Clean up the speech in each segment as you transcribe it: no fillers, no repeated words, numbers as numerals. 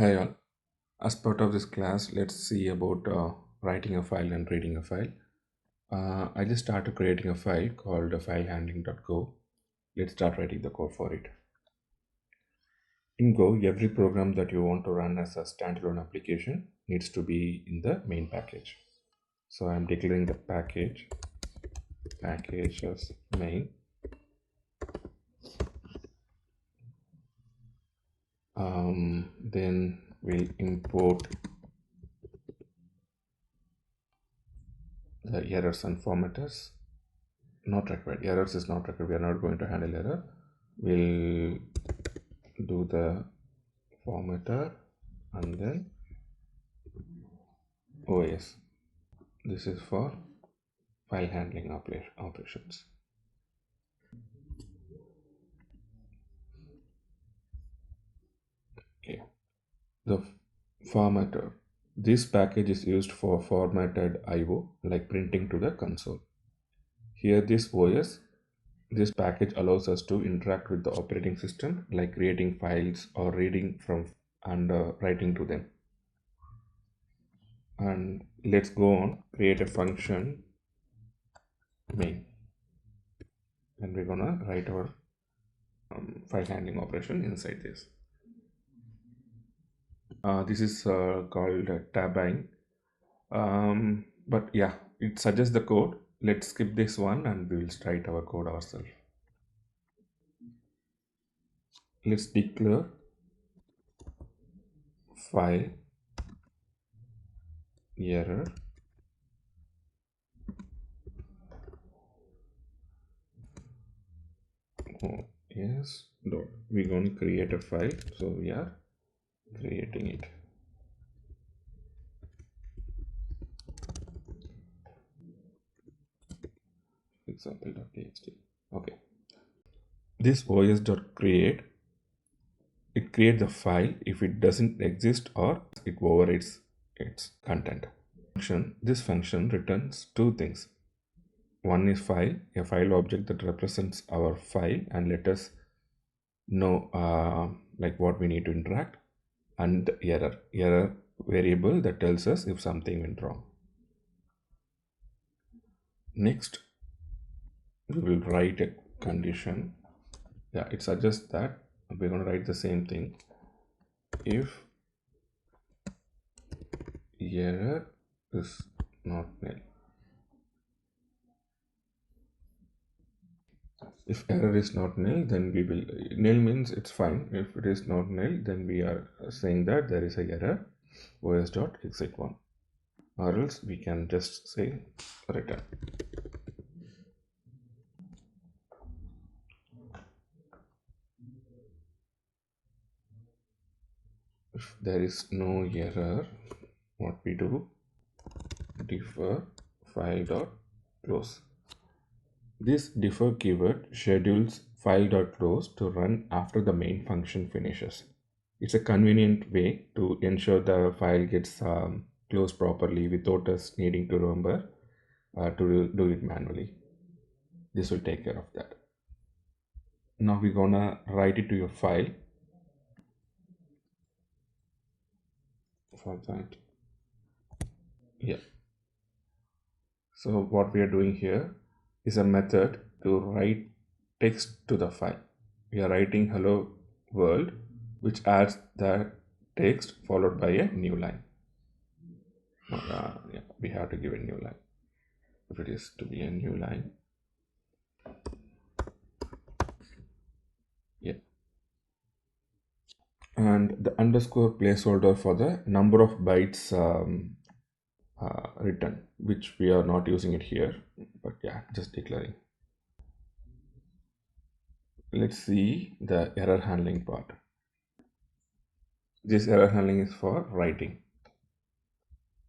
Hi all. As part of this class, let's see about writing a file and reading a file. I just started creating a file called filehandling.go. Let's start writing the code for it. In Go, every program that you want to run as a standalone application needs to be in the main package. So I'm declaring the package as main. Then we'll import the errors and formatters. Not required. Errors is not required. We are not going to handle error. We'll do the formatter and then OS. This is for file handling operations. Okay. The formatter. This package is used for formatted IO, like printing to the console. Here, this OS, this package allows us to interact with the operating system, like creating files or reading from and writing to them. And let's go on, create a function main, and we're gonna write our file handling operation inside this. This is called tabbing, but yeah, it suggests the code. Let's skip this one and we will write our code ourselves. Let's declare file error yes dot. We're going to create a file, so we are creating it. Example.txt. Okay, this os.create, it creates the file if it doesn't exist or it overrides its content. This function returns two things. One is file, a file object that represents our file and let us know like what we need to interact, and error variable that tells us if something went wrong. Next, we will write a condition. Yeah, it suggests that we're going to write the same thing. If error is not nil. If error is not nil, then we will, nil means it's fine. If it is not nil, then we are saying that there is a error, os.exit1, or else we can just say return. If there is no error, what we do, defer file.close. This defer keyword schedules file.close to run after the main function finishes. It's a convenient way to ensure the file gets closed properly without us needing to remember to do it manually. This will take care of that. Now we're gonna write it to your file. For that, yeah. So what we are doing here is a method to write text to the file. We are writing hello world, which adds the text followed by a new line. Yeah, we have to give a new line. If it is to be a new line, yeah. And the underscore placeholder for the number of bytes written, which we are not using it here, but yeah, just declaring. Let's see the error handling part. This error handling is for writing.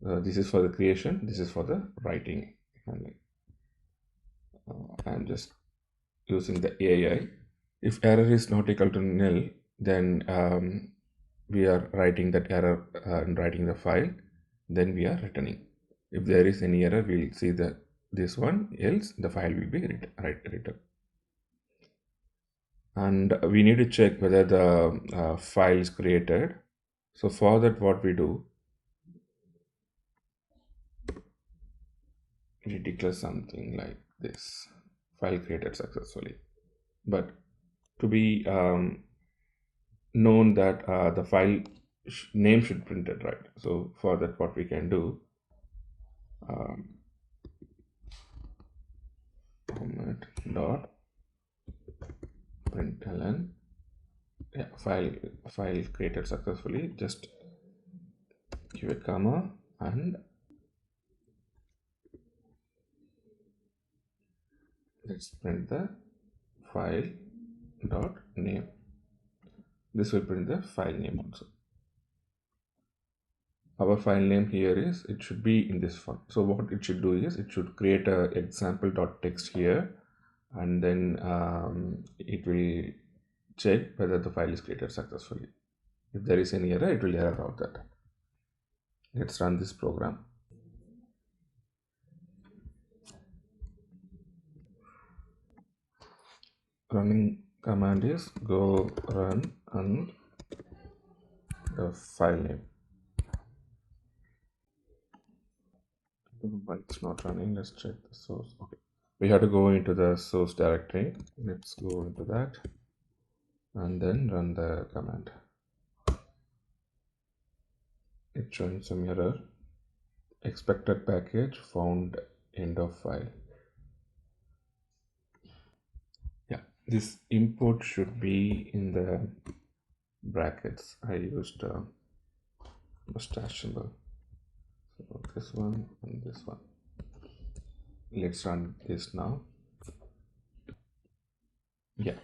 This is for the creation, this is for the writing handling. I'm just using the AI. If error is not equal to nil, then we are writing that error and writing the file, then we are returning. If there is any error, we'll see this one, else the file will be written. And we need to check whether the file is created. So for that, what we do, we declare something like this: file created successfully. But to be known that the file name should printed, right? So for that, what we can do, um, format dot println, yeah, file created successfully. Just give a comma and let's print the file dot name. This will print the file name also. Our file name here is, it should be in this font. So what it should do is, it should create a example.txt here, and then it will check whether the file is created successfully. If there is any error, it will error out that. Let's run this program. Running command is go run and the file name. But it's not running. Let's check the source. Okay, we have to go into the source directory. Let's go into that and then run the command. It's showing some error. Expected package found end of file. Yeah, this import should be in the brackets. I used mustache symbol. So this one and this one. Let's run this now. Yeah,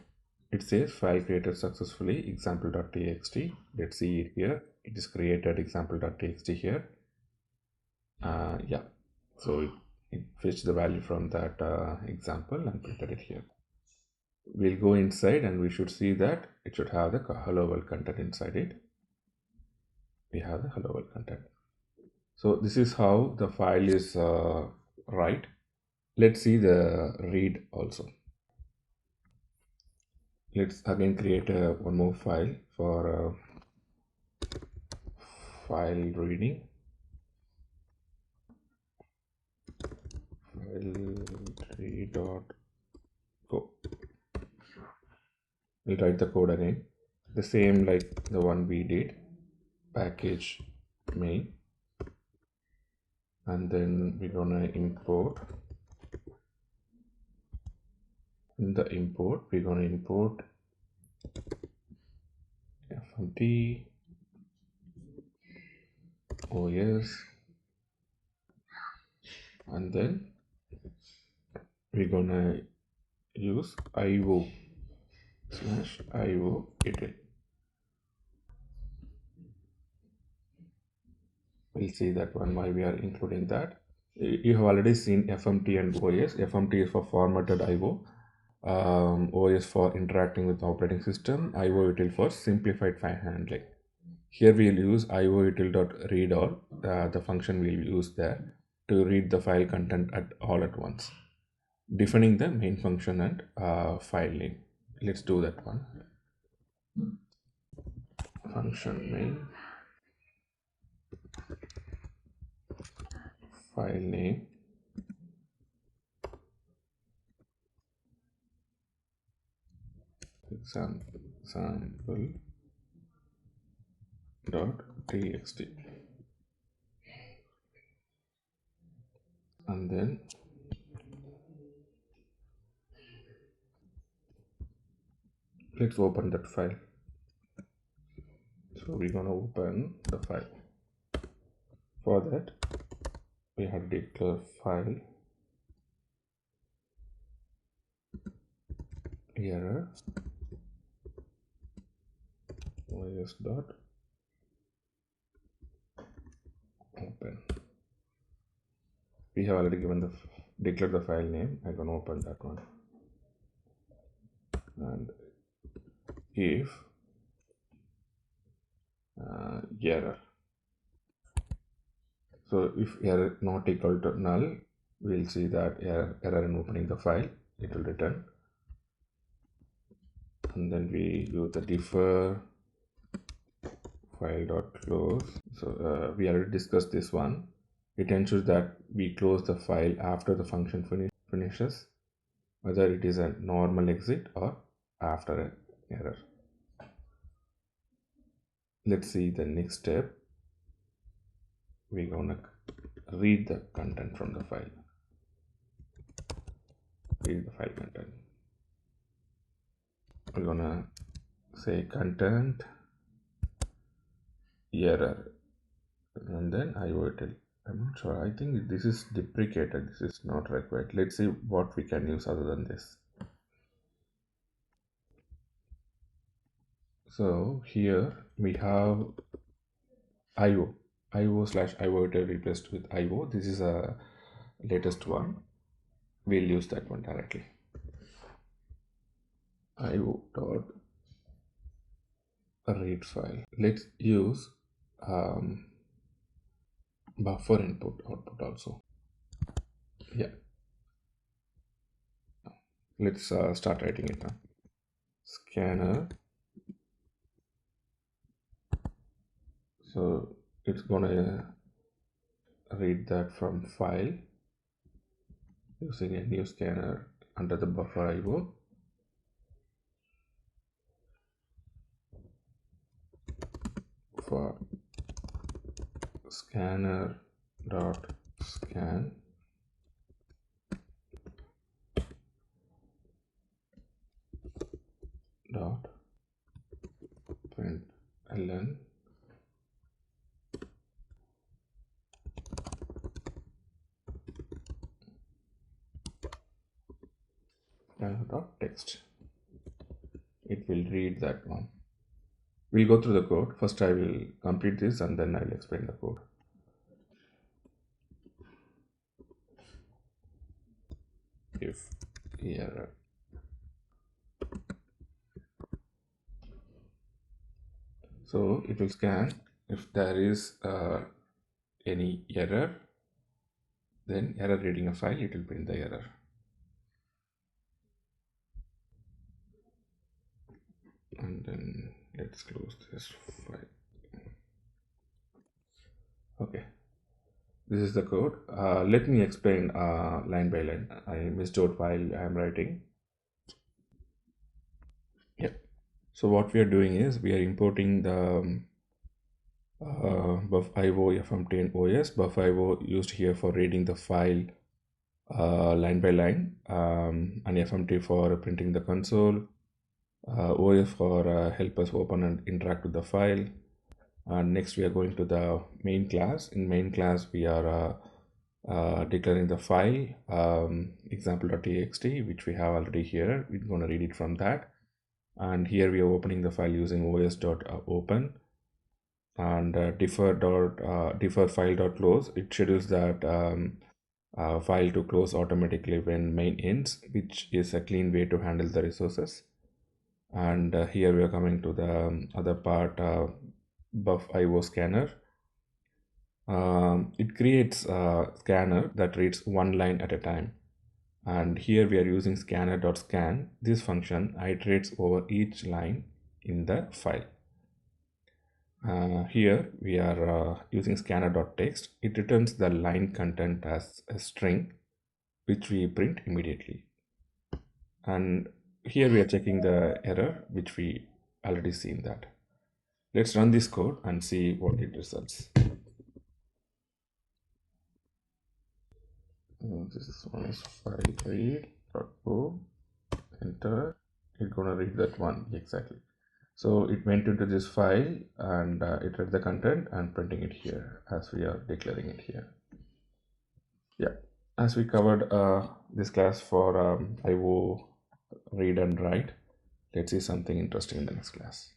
it says file created successfully, example.txt. Let's see it here. It is created example.txt here. Yeah, so it fetched the value from that example and printed it here. We'll go inside and we should see that it should have the hello world content inside it. We have the hello world content. So this is how the file is right. Let's see the read also. Let's again create one more file for file reading. File read.go. We'll write the code again, the same like the one we did, package main, and then we're gonna import. In the import, we're gonna import fmt os, and then we're gonna use io/io-util. We'll see that one why we are including that. You have already seen fmt and os. Fmt is for formatted io, os for interacting with the operating system, io-util for simplified file handling. Here we'll use io-util.read all, the function we'll use there to read the file content all at once, defining the main function and file name. Let's do that one. Function main, file name, example.txt, and then let's open that file. So we're gonna open the file. For that, we have to declare file error os dot open. We have already given the declared the file name. I'm gonna open that one, and if error. So if error not equal to null, we'll see that error in opening the file, it will return. And then we use the defer file dot close. So we already discussed this one. It ensures that we close the file after the function finishes, whether it is a normal exit or after an error. Let's see the next step. We're gonna read the content from the file. Read the file content. We're gonna say content error and then IOTL. I'm not sure. I think this is deprecated. This is not required. Let's see what we can use other than this. So here we have IO slash IOTL replaced with IO. This is a latest one. We'll use that one directly. IO dot read file. Let's use buffer input output also. Yeah, let's start writing it now. Scanner, so it's gonna read that from file using a new scanner under the buffer IO. For scanner dot scan dot println dot text. It will read that one. We'll go through the code. First I will complete this and then I will explain the code. If error, so it will scan. If there is any error, then error reading a file, it will print the error. And then let's close this file. Okay, this is the code. Let me explain line by line. I missed out while I am writing. Yeah, so what we are doing is we are importing the buff.io fmt os. Buff.io used here for reading the file line by line, and fmt for printing the console, os for help us open and interact with the file. And next we are going to the main class. In main class we are declaring the file example.txt, which we have already here. We're going to read it from that, and here we are opening the file using os.open, and defer file.close. It schedules that file to close automatically when main ends, which is a clean way to handle the resources. And here we are coming to the other part, buff.io scanner. It creates a scanner that reads one line at a time, and here we are using scanner.scan. This function iterates over each line in the file. Here we are using scanner.text. It returns the line content as a string, which we print immediately. And here we are checking the error, which we already seen that. Let's run this code and see what it results. This one is file read.o, enter. It's gonna read that one exactly. So it went into this file and it read the content and printing it here as we are declaring it here. Yeah, as we covered this class for IO read and write, let's see something interesting in the next class.